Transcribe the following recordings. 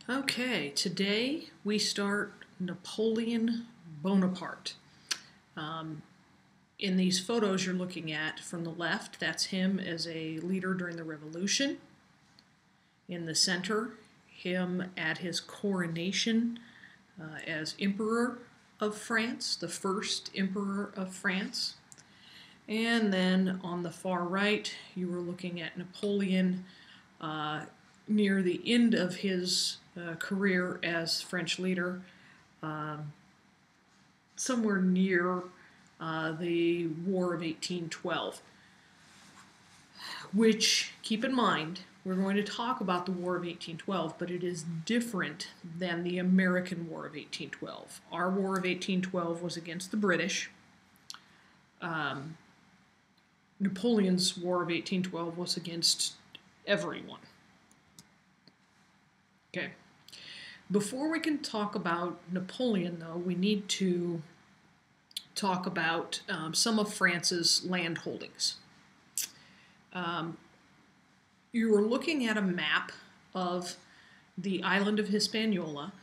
Okay, today we start Napoleon Bonaparte. In these photos you're looking at from the left, that's him as a leader during the Revolution. In the center, him at his coronation as Emperor of France, the first Emperor of France. And then on the far right, you were looking at Napoleon near the end of his career as French leader, somewhere near the War of 1812, which, keep in mind, we're going to talk about the War of 1812, but it is different than the American War of 1812. Our War of 1812 was against the British. Napoleon's War of 1812 was against everyone. Okay. Before we can talk about Napoleon, though, we need to talk about some of France's land holdings. You are looking at a map of the island of Hispaniola.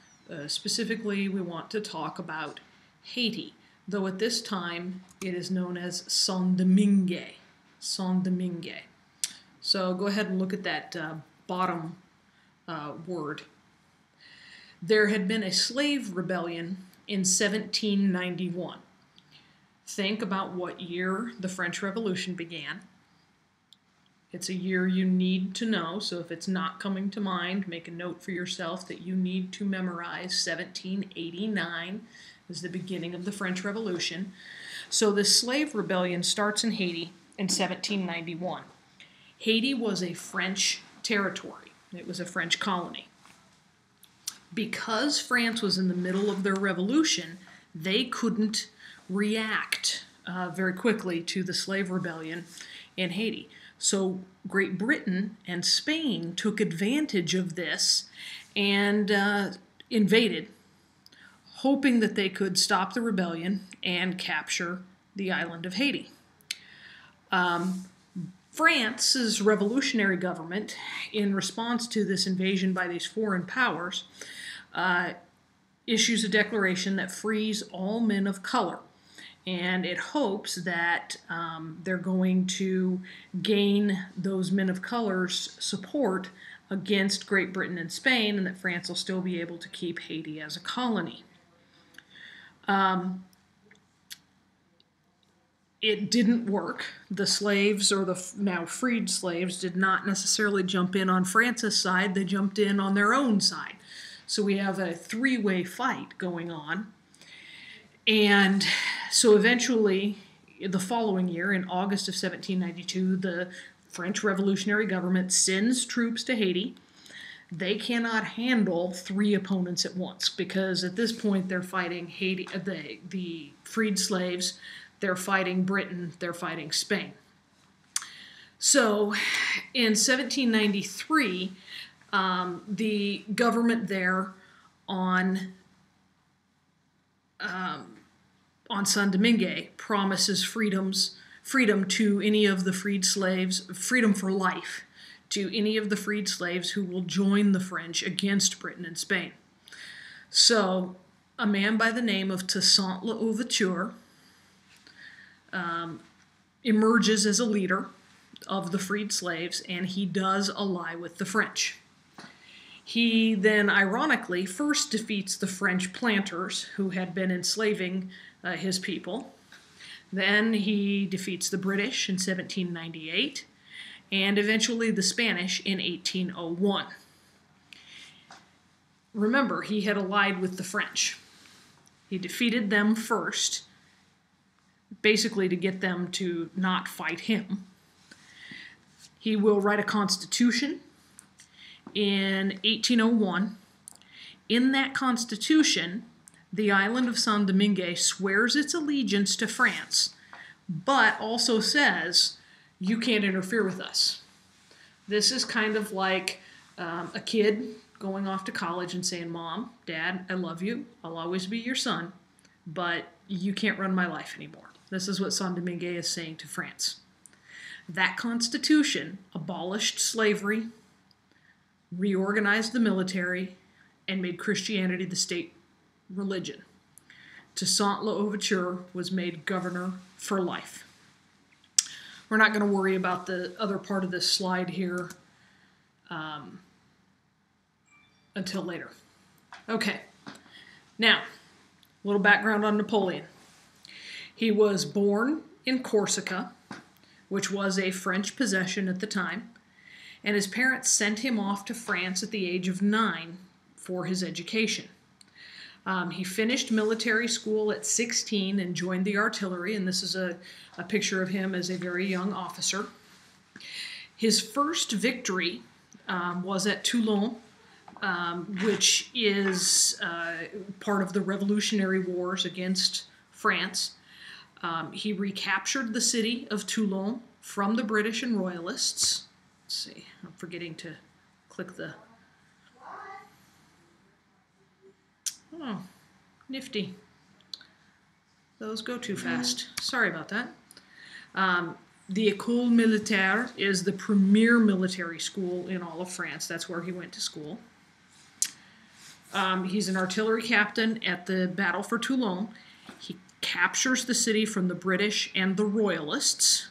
Specifically, we want to talk about Haiti, though at this time it is known as Saint-Domingue. Saint-Domingue. So go ahead and look at that bottom word. There had been a slave rebellion in 1791. Think about what year the French Revolution began. It's a year you need to know, so if it's not coming to mind, make a note for yourself that you need to memorize 1789 is the beginning of the French Revolution. So this slave rebellion starts in Haiti in 1791. Haiti was a French territory. It was a French colony. Because France was in the middle of their revolution, they couldn't react very quickly to the slave rebellion in Haiti. So Great Britain and Spain took advantage of this and invaded, hoping that they could stop the rebellion and capture the island of Haiti. France's revolutionary government, in response to this invasion by these foreign powers, issues a declaration that frees all men of color. And it hopes that they're going to gain those men of color's support against Great Britain and Spain, and that France will still be able to keep Haiti as a colony. It didn't work. The slaves, or the now freed slaves, did not necessarily jump in on France's side. They jumped in on their own side. So we have a three-way fight going on. And so eventually, the following year, in August of 1792, the French Revolutionary government sends troops to Haiti. They cannot handle three opponents at once, because at this point they're fighting Haiti, the freed slaves, they're fighting Britain, they're fighting Spain. So in 1793, the government there on Saint-Domingue promises freedom to any of the freed slaves, freedom for life to any of the freed slaves who will join the French against Britain and Spain. So a man by the name of Toussaint L'Ouverture emerges as a leader of the freed slaves, and he does ally with the French. He then, ironically, first defeats the French planters who had been enslaving his people. Then he defeats the British in 1798, and eventually the Spanish in 1801. Remember, he had allied with the French. He defeated them first, basically to get them to not fight him. He will write a constitution in 1801. In that constitution, the island of Saint-Domingue swears its allegiance to France, but also says, you can't interfere with us. This is kind of like a kid going off to college and saying, Mom, Dad, I love you, I'll always be your son, but you can't run my life anymore. This is what Saint-Domingue is saying to France. That constitution abolished slavery, reorganized the military, and made Christianity the state religion. Toussaint L'Ouverture was made governor for life. We're not going to worry about the other part of this slide here until later. Okay, now, a little background on Napoleon. He was born in Corsica, which was a French possession at the time, and his parents sent him off to France at the age of 9 for his education. He finished military school at 16 and joined the artillery, and this is a picture of him as a very young officer. His first victory was at Toulon, which is part of the Revolutionary Wars against France. He recaptured the city of Toulon from the British and Royalists. Let's see, I'm forgetting to click the... Oh, nifty. Those go too fast. Sorry about that. The École Militaire is the premier military school in all of France. That's where he went to school. He's an artillery captain at the Battle for Toulon. He captures the city from the British and the Royalists.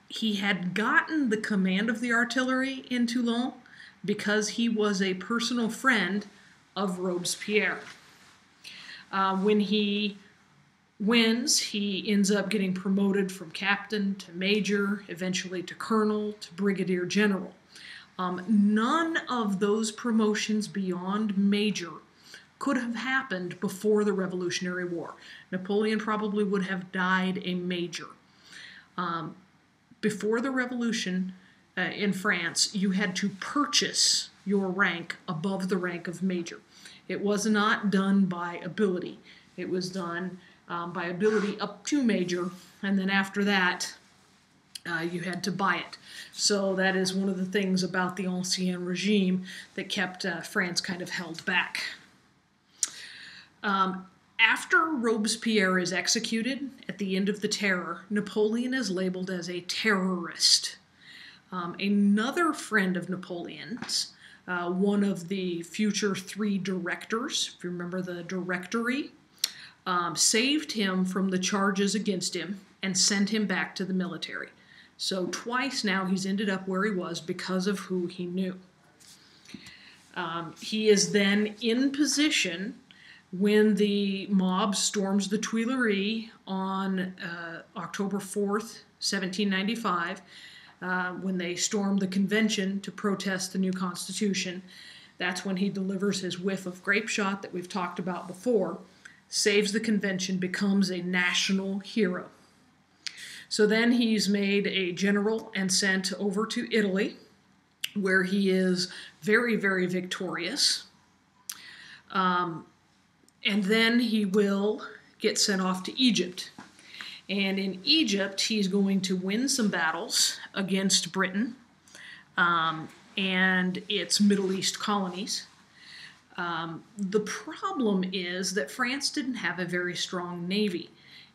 He had gotten the command of the artillery in Toulon because he was a personal friend of Robespierre. When he wins, he ends up getting promoted from captain to major, eventually to colonel, to brigadier general. None of those promotions beyond major could have happened before the Revolutionary War. Napoleon probably would have died a major. Before the Revolution in France, you had to purchase your rank above the rank of major. It was not done by ability. It was done by ability up to major, and then after that, you had to buy it. So that is one of the things about the Ancien regime that kept France kind of held back. After Robespierre is executed at the end of the Terror, Napoleon is labeled as a terrorist. Another friend of Napoleon's, one of the future 3 directors, if you remember the Directory, saved him from the charges against him and sent him back to the military. So twice now he's ended up where he was because of who he knew. He is then in position when the mob storms the Tuileries on October 4th, 1795, when they storm the convention to protest the new Constitution. That's when he delivers his whiff of grape shot that we've talked about before, saves the convention, becomes a national hero. So then he's made a general and sent over to Italy, where he is very, very victorious. And then he will get sent off to Egypt. And in Egypt, he's going to win some battles against Britain and its Middle East colonies. The problem is that France didn't have a very strong navy,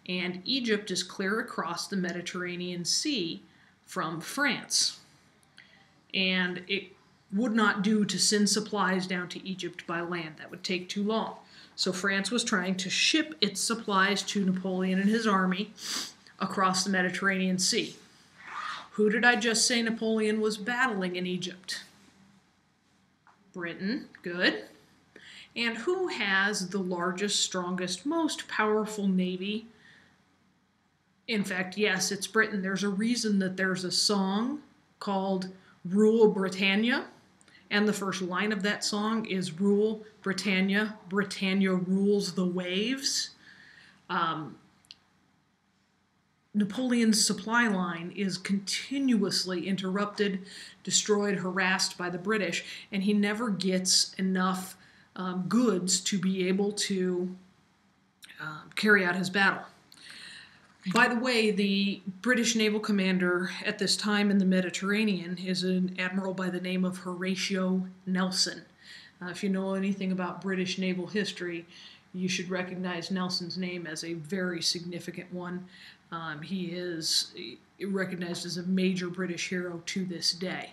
and Egypt is clear across the Mediterranean Sea from France. And it would not do to send supplies down to Egypt by land. That would take too long. So France was trying to ship its supplies to Napoleon and his army across the Mediterranean Sea. Who did I just say Napoleon was battling in Egypt? Britain, good. And who has the largest, strongest, most powerful navy? In fact, yes, it's Britain. There's a reason that there's a song called Rule Britannia, and the first line of that song is Rule Britannia, Britannia rules the waves. Napoleon's supply line is continuously interrupted, destroyed, harassed by the British, and he never gets enough goods to be able to carry out his battle. By the way, the British naval commander at this time in the Mediterranean is an admiral by the name of Horatio Nelson. If you know anything about British naval history, you should recognize Nelson's name as a very significant one. He is recognized as a major British hero to this day.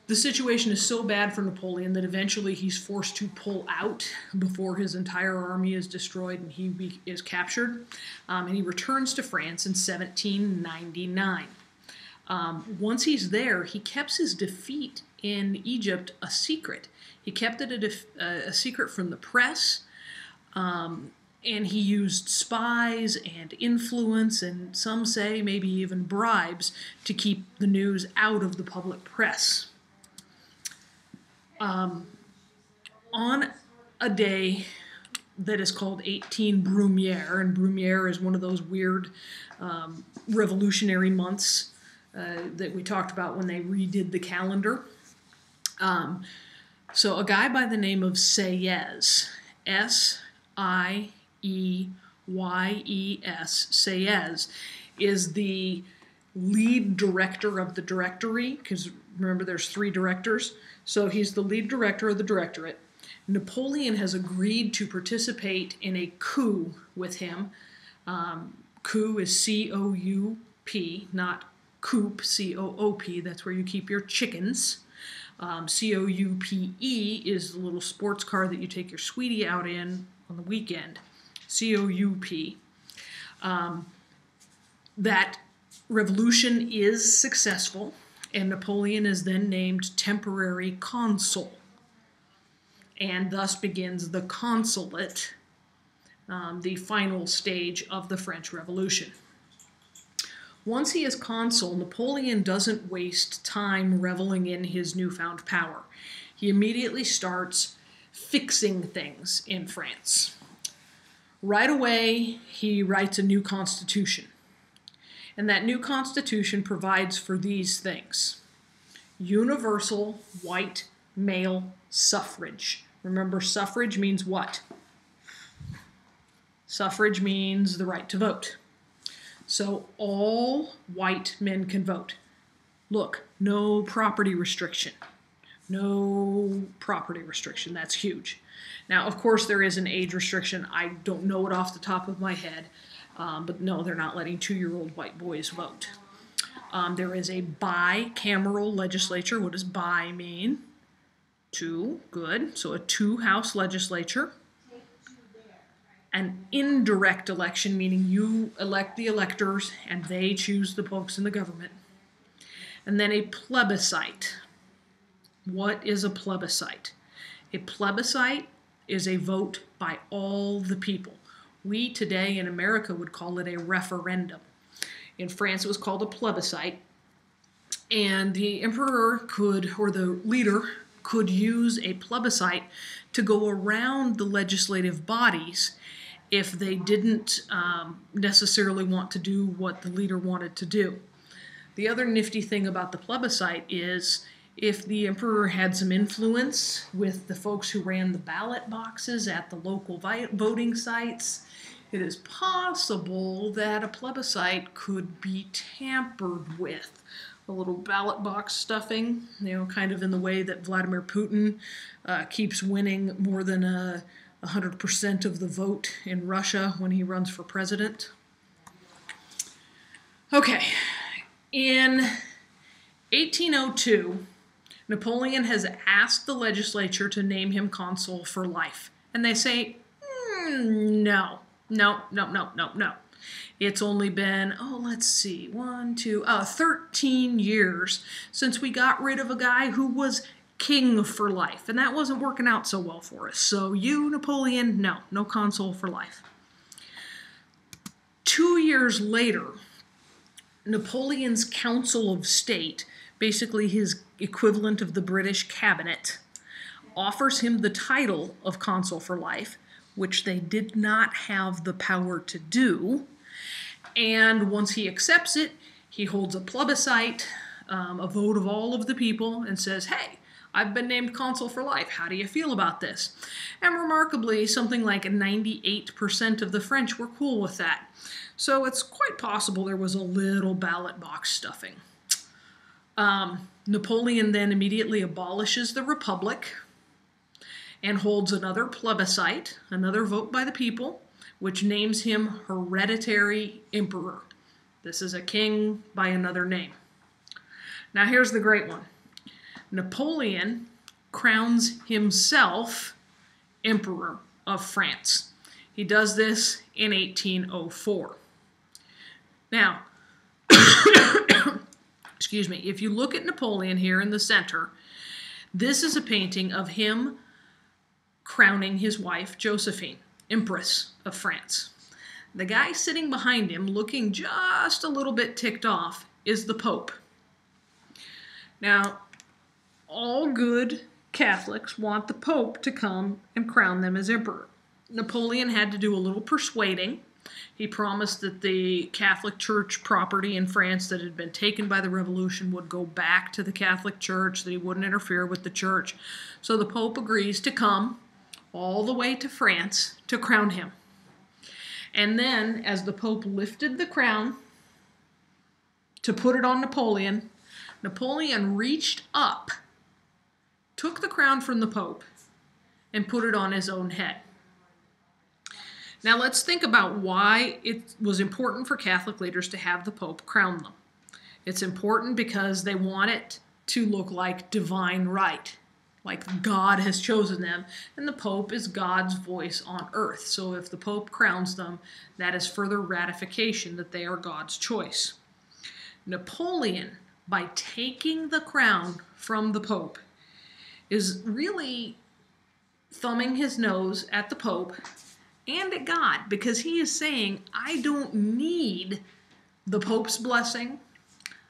The situation is so bad for Napoleon that eventually he's forced to pull out before his entire army is destroyed and he is captured. And he returns to France in 1799. Once he's there, he kept his defeat in Egypt a secret. He kept it a secret from the press, and he used spies and influence, and some say maybe even bribes, to keep the news out of the public press. On a day that is called 18 Brumaire, and Brumaire is one of those weird revolutionary months that we talked about when they redid the calendar. So a guy by the name of Sieyès, S-I-E-Y-E-S, Sieyès, is the lead director of the directory, because remember there's 3 directors, so he's the lead director of the directorate. Napoleon has agreed to participate in a coup with him. Coup is C-O-U-P, not coop, C-O-O-P, that's where you keep your chickens. C-O-U-P-E is the little sports car that you take your sweetie out in on the weekend. C-O-U-P. That revolution is successful, and Napoleon is then named temporary consul, and thus begins the consulate, the final stage of the French Revolution. Once he is consul, Napoleon doesn't waste time reveling in his newfound power. He immediately starts fixing things in France. Right away, he writes a new constitution. And that new constitution provides for these things: universal white male suffrage. Remember, suffrage means what? Suffrage means the right to vote. So all white men can vote. Look, no property restriction. No property restriction. That's huge. Now, of course, there is an age restriction. I don't know it off the top of my head. But no, they're not letting 2-year-old white boys vote. There is a bicameral legislature. What does bi mean? 2, good. So a 2-house legislature. An indirect election, meaning you elect the electors and they choose the folks in the government. And then a plebiscite. What is a plebiscite? A plebiscite is a vote by all the people. We today in America would call it a referendum. In France it was called a plebiscite, and the emperor could, or the leader, could use a plebiscite to go around the legislative bodies if they didn't necessarily want to do what the leader wanted to do. The other nifty thing about the plebiscite is if the emperor had some influence with the folks who ran the ballot boxes at the local voting sites, it is possible that a plebiscite could be tampered with. A little ballot box stuffing, kind of in the way that Vladimir Putin keeps winning more than 100% of the vote in Russia when he runs for president. Okay, in 1802, Napoleon has asked the legislature to name him consul for life. And they say, no. It's only been, 13 years since we got rid of a guy who was king for life. And that wasn't working out so well for us. So you, Napoleon, no consul for life. 2 years later, Napoleon's Council of State, basically his equivalent of the British cabinet, offers him the title of consul for life, which they did not have the power to do. And once he accepts it, he holds a plebiscite, a vote of all of the people, and says, hey, I've been named consul for life. How do you feel about this? And remarkably, something like 98% of the French were cool with that. So it's quite possible there was a little ballot box stuffing. Napoleon then immediately abolishes the Republic and holds another plebiscite, another vote by the people, which names him hereditary emperor. This is a king by another name. Now here's the great one. Napoleon crowns himself Emperor of France. He does this in 1804. Now, excuse me, if you look at Napoleon here in the center, this is a painting of him crowning his wife, Josephine, Empress of France. The guy sitting behind him, looking just a little bit ticked off, is the Pope. Now, all good Catholics want the Pope to come and crown them as emperor. Napoleon had to do a little persuading. He promised that the Catholic Church property in France that had been taken by the Revolution would go back to the Catholic Church, that he wouldn't interfere with the Church. So the Pope agrees to come all the way to France to crown him. And then, as the Pope lifted the crown to put it on Napoleon, Napoleon reached up, took the crown from the Pope, and put it on his own head. Now let's think about why it was important for Catholic leaders to have the Pope crown them. It's important because they want it to look like divine right, like God has chosen them, and the Pope is God's voice on earth. So if the Pope crowns them, that is further ratification that they are God's choice. Napoleon, by taking the crown from the Pope, is really thumbing his nose at the Pope and at God, because he is saying, I don't need the Pope's blessing.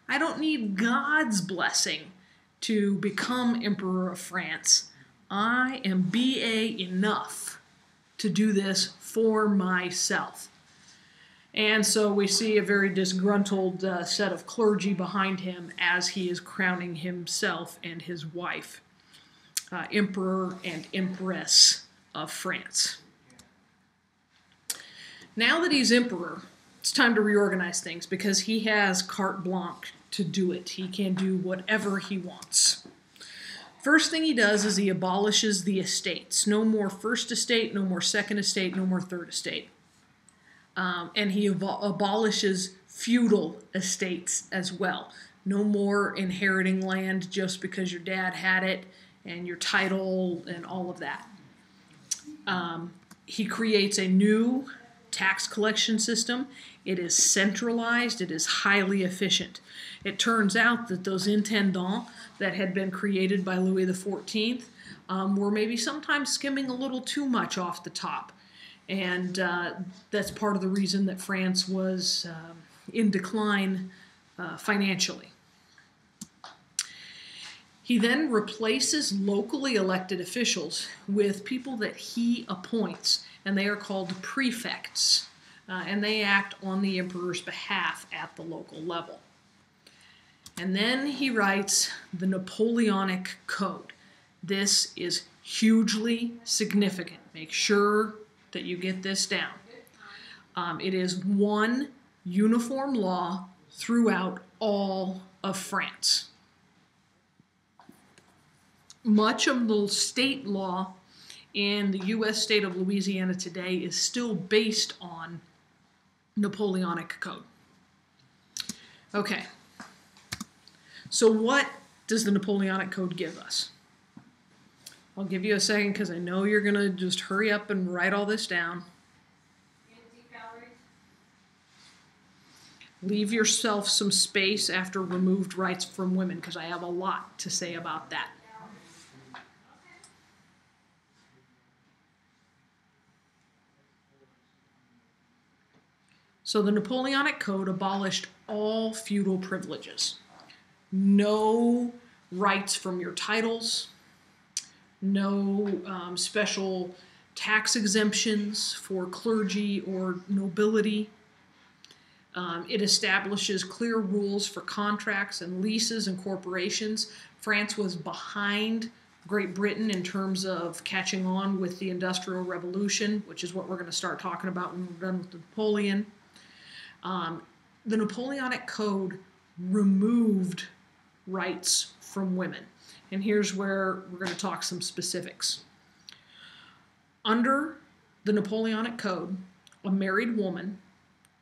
I don't need God's blessing to become Emperor of France. I am BA enough to do this for myself. And so we see a very disgruntled set of clergy behind him as he is crowning himself and his wife, Emperor and Empress of France. Now that he's emperor, it's time to reorganize things because he has carte blanche to do it. He can do whatever he wants. First thing he does is he abolishes the estates. No more first estate, no more second estate, no more third estate. And he abolishes feudal estates as well. No more inheriting land just because your dad had it and your title and all of that. He creates a new tax collection system. It is centralized. It is highly efficient. It turns out that those intendants that had been created by Louis XIV were maybe sometimes skimming a little too much off the top. And that's part of the reason that France was in decline financially. He then replaces locally elected officials with people that he appoints, and they are called prefects, and they act on the emperor's behalf at the local level. And then he writes the Napoleonic Code. This is hugely significant. Make sure that you get this down. It is one uniform law throughout all of France. Much of the state law in the U.S. state of Louisiana today is still based on Napoleonic Code. Okay, so what does the Napoleonic Code give us? I'll give you a second because I know you're going to just hurry up and write all this down. Leave yourself some space after removed rights from women because I have a lot to say about that. So the Napoleonic Code abolished all feudal privileges. No rights from your titles, no special tax exemptions for clergy or nobility. It establishes clear rules for contracts and leases and corporations. France was behind Great Britain in terms of catching on with the Industrial Revolution, which is what we're going to start talking about when we're done with Napoleon. The Napoleonic Code removed rights from women. And here's where we're going to talk some specifics. Under the Napoleonic Code, a married woman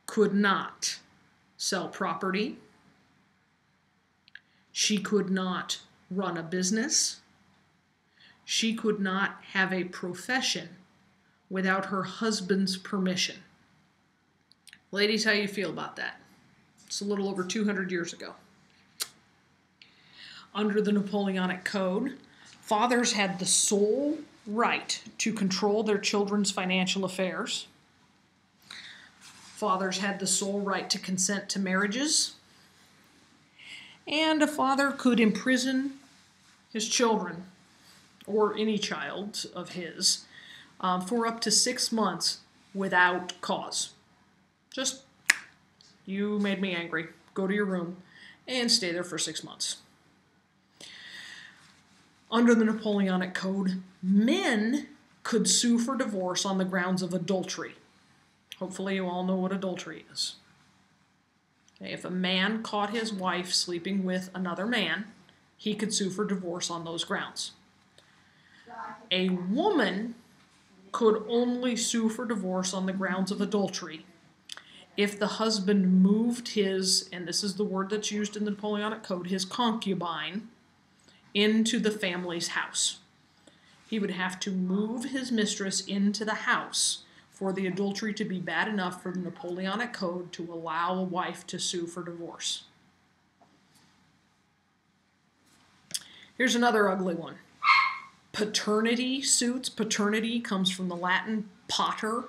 could not sell property. She could not run a business. She could not have a profession without her husband's permission. Ladies, how you feel about that? It's a little over 200 years ago. Under the Napoleonic Code, fathers had the sole right to control their children's financial affairs. Fathers had the sole right to consent to marriages. And a father could imprison his children, or any child of his, for up to 6 months without cause. Just, you made me angry. Go to your room and stay there for 6 months. Under the Napoleonic Code, men could sue for divorce on the grounds of adultery. Hopefully you all know what adultery is. Okay, if a man caught his wife sleeping with another man, he could sue for divorce on those grounds. A woman could only sue for divorce on the grounds of adultery if the husband moved his, and this is the word that's used in the Napoleonic Code, his concubine, into the family's house. He would have to move his mistress into the house for the adultery to be bad enough for the Napoleonic Code to allow a wife to sue for divorce. Here's another ugly one. Paternity suits. Paternity comes from the Latin pater,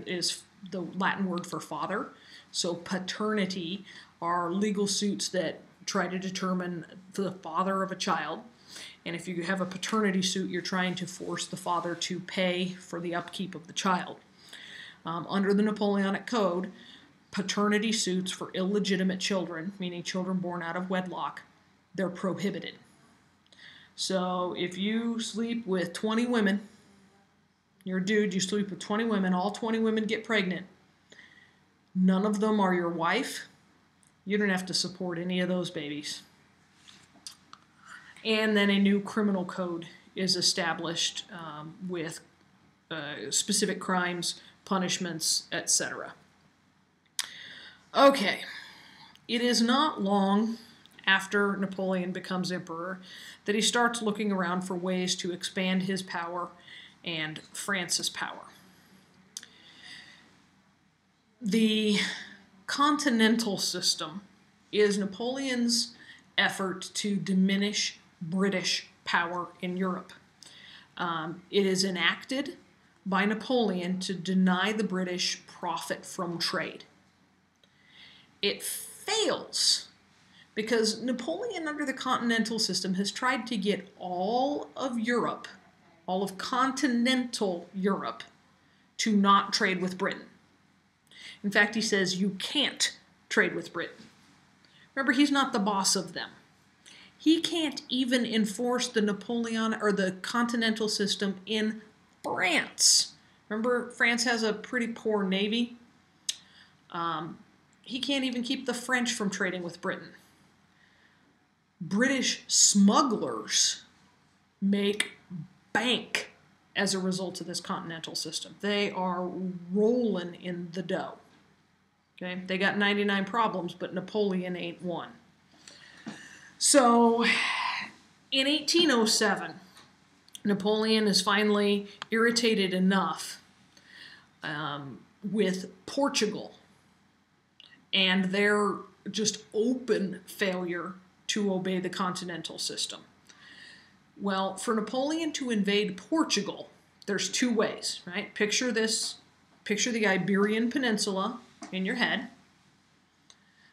is the Latin word for father. So paternity are legal suits that try to determine the father of a child. And if you have a paternity suit, you're trying to force the father to pay for the upkeep of the child. Under the Napoleonic Code, paternity suits for illegitimate children, meaning children born out of wedlock, they're prohibited. So if you sleep with 20 women, you're a dude, you sleep with 20 women, all 20 women get pregnant, none of them are your wife, you don't have to support any of those babies. And then a new criminal code is established with specific crimes, punishments, etc. Okay, it is not long after Napoleon becomes emperor that he starts looking around for ways to expand his power and France's power. The continental system is Napoleon's effort to diminish British power in Europe. It is enacted by Napoleon to deny the British profit from trade. It fails because Napoleon, under the continental system, has tried to get all of Europe, all of continental Europe, to not trade with Britain. In fact, he says you can't trade with Britain. Remember, he's not the boss of them. He can't even enforce the Napoleon or the continental system in France. Remember, France has a pretty poor navy. He can't even keep the French from trading with Britain. British smugglers make bank as a result of this continental system. They are rolling in the dough. Okay, they got 99 problems, but Napoleon ain't one. So, in 1807, Napoleon is finally irritated enough with Portugal and their just open failure to obey the continental system. Well, for Napoleon to invade Portugal, there's two ways, right? Picture this, picture the Iberian Peninsula in your head.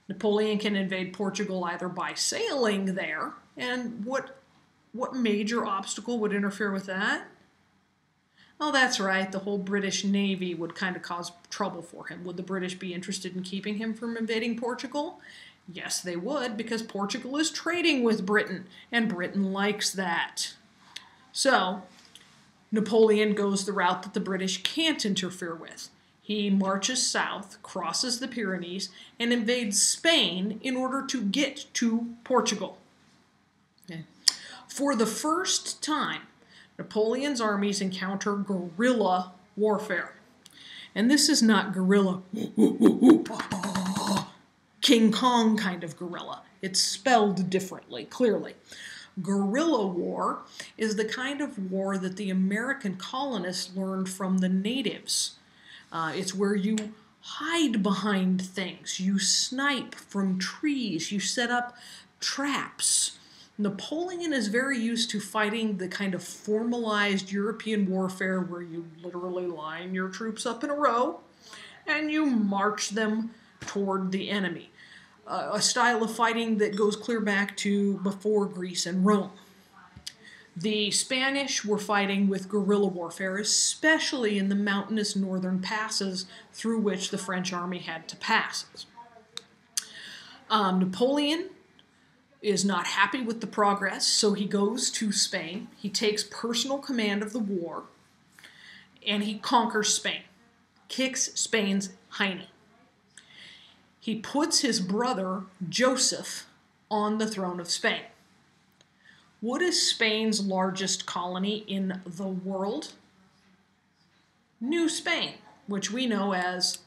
Napoleon can invade Portugal either by sailing there, and what major obstacle would interfere with that? Oh, that's right, the whole British Navy would kind of cause trouble for him. Would the British be interested in keeping him from invading Portugal? Yes, they would, because Portugal is trading with Britain, and Britain likes that. So, Napoleon goes the route that the British can't interfere with. He marches south, crosses the Pyrenees, and invades Spain in order to get to Portugal. Okay. For the first time, Napoleon's armies encounter guerrilla warfare. And this is not guerrilla, King Kong kind of guerrilla. It's spelled differently, clearly. Guerrilla war is the kind of war that the American colonists learned from the natives. It's where you hide behind things, you snipe from trees, you set up traps. Napoleon is very used to fighting the kind of formalized European warfare where you literally line your troops up in a row and you march them toward the enemy. A style of fighting that goes clear back to before Greece and Rome. The Spanish were fighting with guerrilla warfare, especially in the mountainous northern passes through which the French army had to pass. Napoleon is not happy with the progress, so he goes to Spain. He takes personal command of the war, and he conquers Spain, kicks Spain's hiney. He puts his brother, Joseph, on the throne of Spain. What is Spain's largest colony in the world? New Spain, which we know as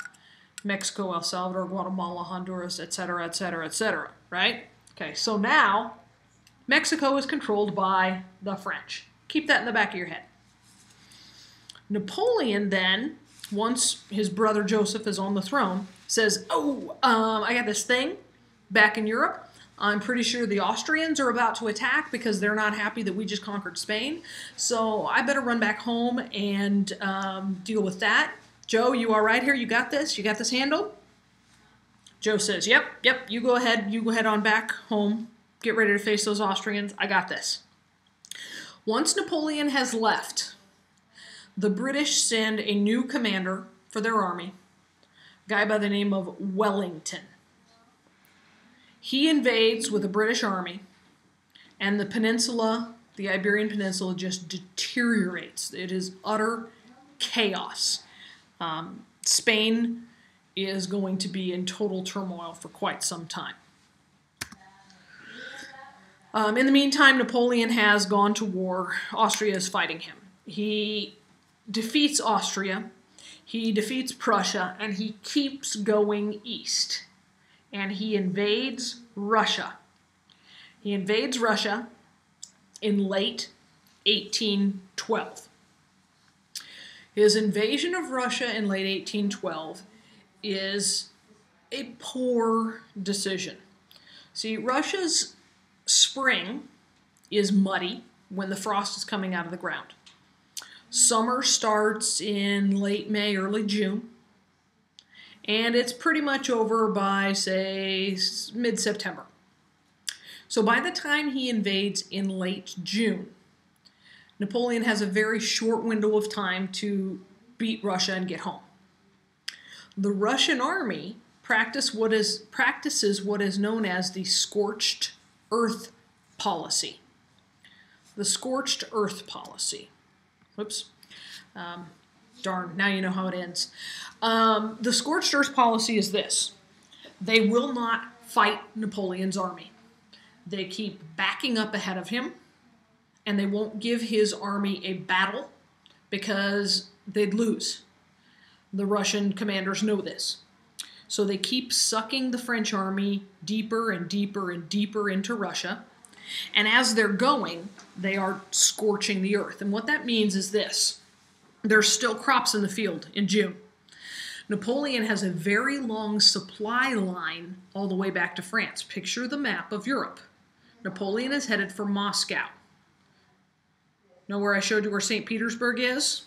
Mexico, El Salvador, Guatemala, Honduras, etc., etc., etc., right? Okay, so now Mexico is controlled by the French. Keep that in the back of your head. Napoleon then, once his brother Joseph is on the throne, says, I got this thing back in Europe. I'm pretty sure the Austrians are about to attack because they're not happy that we just conquered Spain. So I better run back home and deal with that. Joe, you all right here? You got this? You got this handled? Joe says, yep, you go ahead. You go ahead on back home. Get ready to face those Austrians. I got this. Once Napoleon has left, the British send a new commander for their army, a guy by the name of Wellington. He invades with the British army, and the peninsula, the Iberian Peninsula, just deteriorates. It is utter chaos. Spain is going to be in total turmoil for quite some time. In the meantime, Napoleon has gone to war. Austria is fighting him. He defeats Austria, he defeats Prussia, and he keeps going east. And he invades Russia. He invades Russia in late 1812. His invasion of Russia in late 1812 is a poor decision. See, Russia's spring is muddy when the frost is coming out of the ground. Summer starts in late May, early June, and it's pretty much over by, say, mid-September. So by the time he invades in late June, Napoleon has a very short window of time to beat Russia and get home. The Russian army practices what is known as the scorched earth policy. The scorched earth policy. Whoops. Darn, now you know how it ends. The scorched earth policy is this. They will not fight Napoleon's army. They keep backing up ahead of him, and they won't give his army a battle because they'd lose. The Russian commanders know this. So they keep sucking the French army deeper and deeper and deeper into Russia. And as they're going, they are scorching the earth. And what that means is this. There's still crops in the field in June. Napoleon has a very long supply line all the way back to France. Picture the map of Europe. Napoleon is headed for Moscow. Know where I showed you where St. Petersburg is?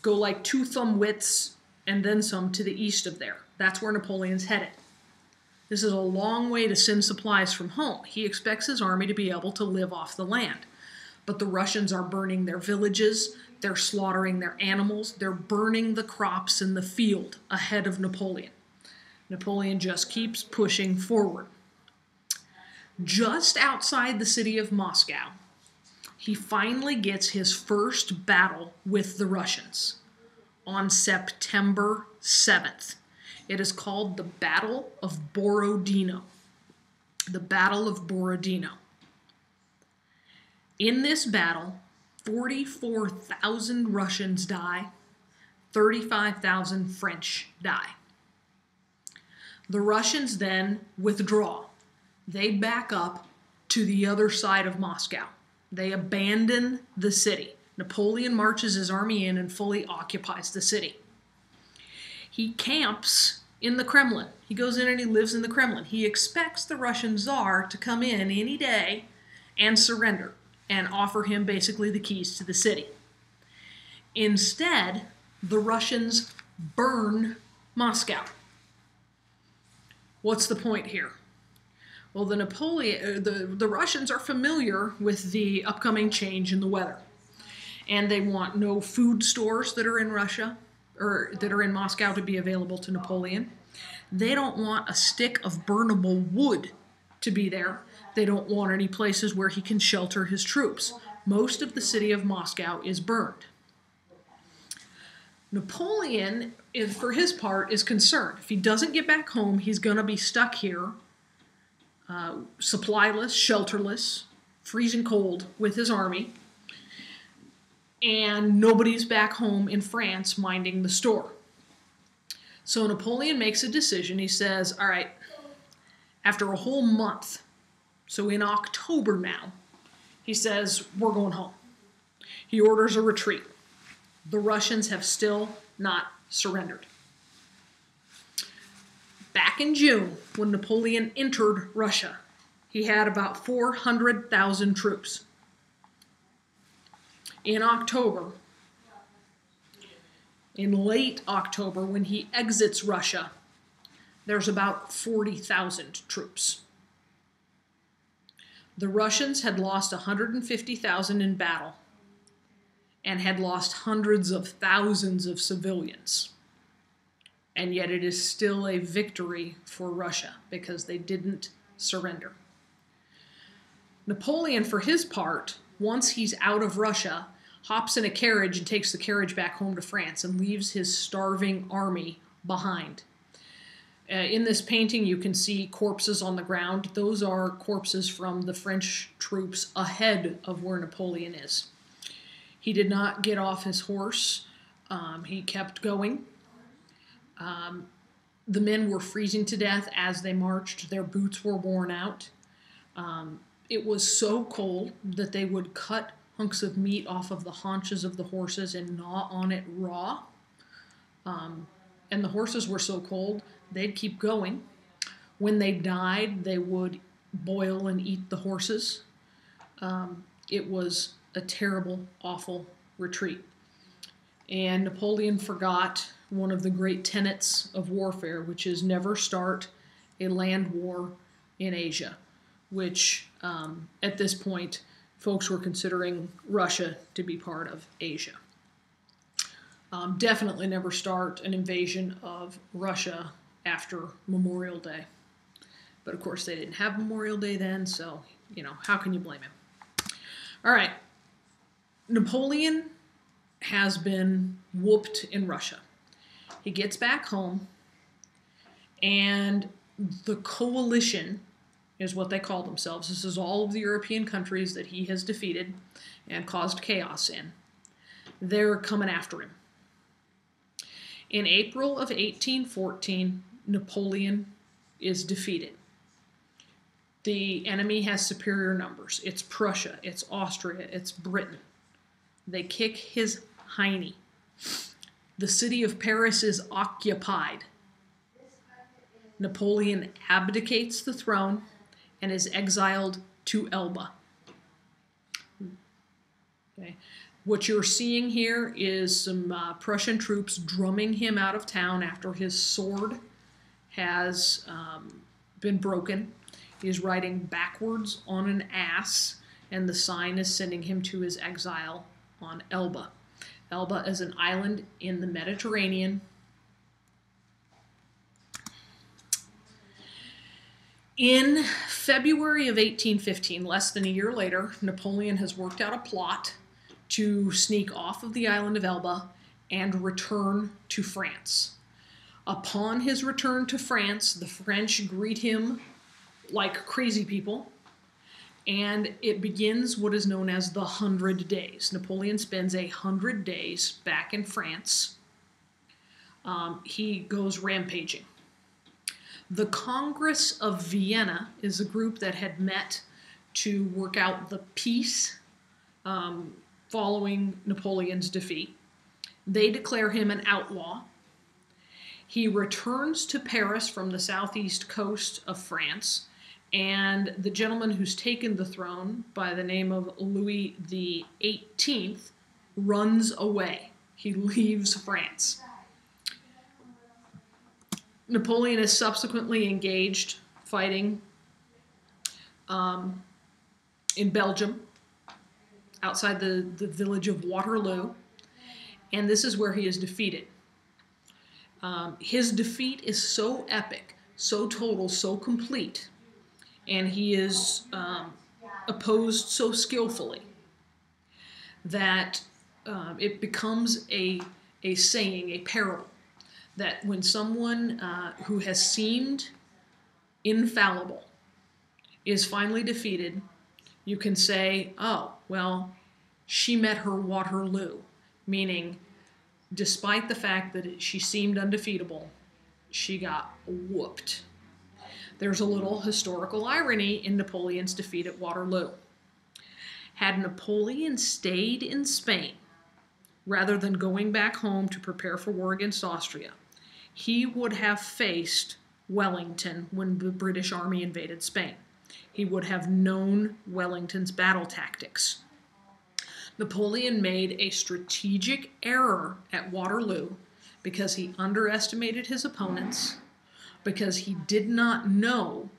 Go like 2 thumb widths and then some to the east of there. That's where Napoleon's headed. This is a long way to send supplies from home. He expects his army to be able to live off the land. But the Russians are burning their villages, they're slaughtering their animals, they're burning the crops in the field ahead of Napoleon. Napoleon just keeps pushing forward. Just outside the city of Moscow, he finally gets his first battle with the Russians on September 7th. It is called the Battle of Borodino. The Battle of Borodino. In this battle, 44,000 Russians die, 35,000 French die. The Russians then withdraw. They back up to the other side of Moscow. They abandon the city. Napoleon marches his army in and fully occupies the city. He camps in the Kremlin. He goes in and he lives in the Kremlin. He expects the Russian Tsar to come in any day and surrender and offer him basically the keys to the city. Instead, the Russians burn Moscow. What's the point here? Well, the Russians are familiar with the upcoming change in the weather, and they want no food stores that are in Russia or that are in Moscow to be available to Napoleon. They don't want a stick of burnable wood to be there. They don't want any places where he can shelter his troops. Most of the city of Moscow is burned. Napoleon, for his part, is concerned. If he doesn't get back home, he's going to be stuck here, supplyless, shelterless, freezing cold with his army, and nobody's back home in France minding the store. So Napoleon makes a decision. He says, all right, after a whole month, so in October now, he says, we're going home. He orders a retreat. The Russians have still not surrendered. Back in June, when Napoleon entered Russia, he had about 400,000 troops. In late October, when he exits Russia, there's about 40,000 troops. The Russians had lost 150,000 in battle and had lost hundreds of thousands of civilians. And yet it is still a victory for Russia because they didn't surrender. Napoleon, for his part, once he's out of Russia, hops in a carriage and takes the carriage back home to France and leaves his starving army behind. In this painting, you can see corpses on the ground. Those are corpses from the French troops ahead of where Napoleon is. He did not get off his horse. He kept going. The men were freezing to death as they marched. Their boots were worn out. It was so cold that they would cut hunks of meat off of the haunches of the horses and gnaw on it raw. And the horses were so cold, they'd keep going. When they died, they would boil and eat the horses. It was a terrible, awful retreat. And Napoleon forgot one of the great tenets of warfare, which is never start a land war in Asia, which at this point, folks were considering Russia to be part of Asia. Definitely never start an invasion of Russia after Memorial Day. But of course, they didn't have Memorial Day then, so, how can you blame him? All right. Napoleon has been whooped in Russia. He gets back home, and the coalition is what they call themselves. This is all of the European countries that he has defeated and caused chaos in. They're coming after him. In April of 1814, Napoleon is defeated. The enemy has superior numbers. It's Prussia, it's Austria, it's Britain. They kick his hiney. The city of Paris is occupied. Napoleon abdicates the throne and is exiled to Elba. Okay. What you're seeing here is some Prussian troops drumming him out of town after his sword has been broken. He's riding backwards on an ass, and the sign is sending him to his exile on Elba. Elba is an island in the Mediterranean. In February of 1815, less than a year later, Napoleon has worked out a plot to sneak off of the island of Elba and return to France. Upon his return to France, the French greet him like crazy people, and it begins what is known as the 100 Days. Napoleon spends 100 days back in France. He goes rampaging. The Congress of Vienna is a group that had met to work out the peace following Napoleon's defeat. They declare him an outlaw. He returns to Paris from the southeast coast of France, and the gentleman who's taken the throne by the name of Louis XVIII runs away. He leaves France. Napoleon is subsequently engaged fighting in Belgium, outside the village of Waterloo, and this is where he is defeated. His defeat is so epic, so total, so complete, and he is opposed so skillfully that it becomes a saying, a parable, that when someone who has seemed infallible is finally defeated, you can say, oh, well, she met her Waterloo, meaning despite the fact that she seemed undefeatable, she got whooped. There's a little historical irony in Napoleon's defeat at Waterloo. Had Napoleon stayed in Spain, rather than going back home to prepare for war against Austria, he would have faced Wellington when the British Army invaded Spain. He would have known Wellington's battle tactics. Napoleon made a strategic error at Waterloo because he underestimated his opponents, because he did not know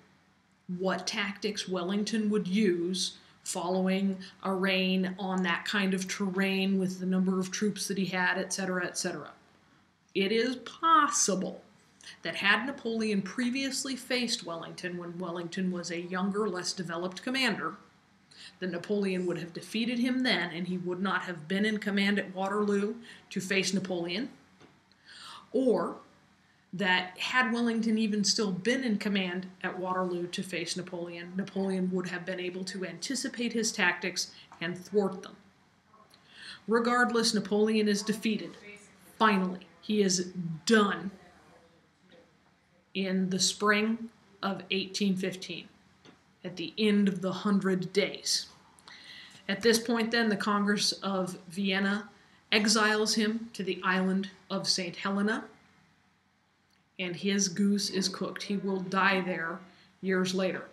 what tactics Wellington would use following a reign on that kind of terrain with the number of troops that he had, etc., etc. It is possible that had Napoleon previously faced Wellington when Wellington was a younger, less developed commander, that Napoleon would have defeated him then, and he would not have been in command at Waterloo to face Napoleon, or that had Wellington even still been in command at Waterloo to face Napoleon, Napoleon would have been able to anticipate his tactics and thwart them. Regardless, Napoleon is defeated. Finally, he is done in the spring of 1815. At the end of the 100 days. At this point, then, the Congress of Vienna exiles him to the island of St. Helena, and his goose is cooked. He will die there years later.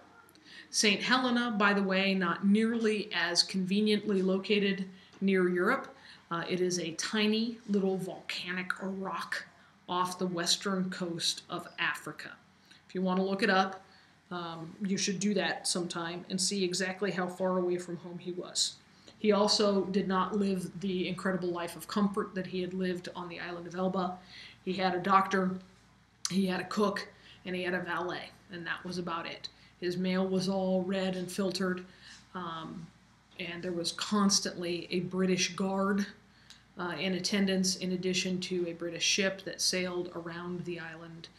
St. Helena, by the way, not nearly as conveniently located near Europe. It is a tiny little volcanic rock off the western coast of Africa. If you want to look it up, you should do that sometime and see exactly how far away from home he was. He also did not live the incredible life of comfort that he had lived on the island of Elba. He had a doctor, he had a cook, and he had a valet, and that was about it. His mail was all read and filtered, and there was constantly a British guard in attendance, in addition to a British ship that sailed around the island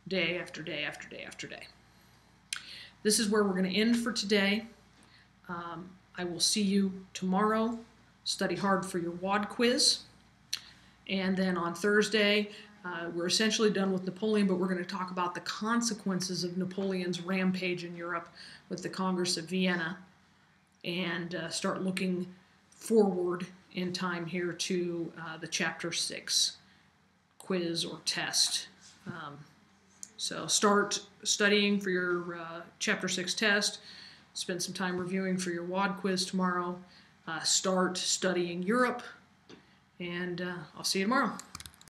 day after day after day after day. This is where we're going to end for today. I will see you tomorrow. Study hard for your WAD quiz. And then on Thursday, we're essentially done with Napoleon, but we're going to talk about the consequences of Napoleon's rampage in Europe with the Congress of Vienna, and start looking forward in time here to the Chapter 6 quiz or test. So start studying for your Chapter 6 test. Spend some time reviewing for your WAD quiz tomorrow. Start studying Europe, and I'll see you tomorrow.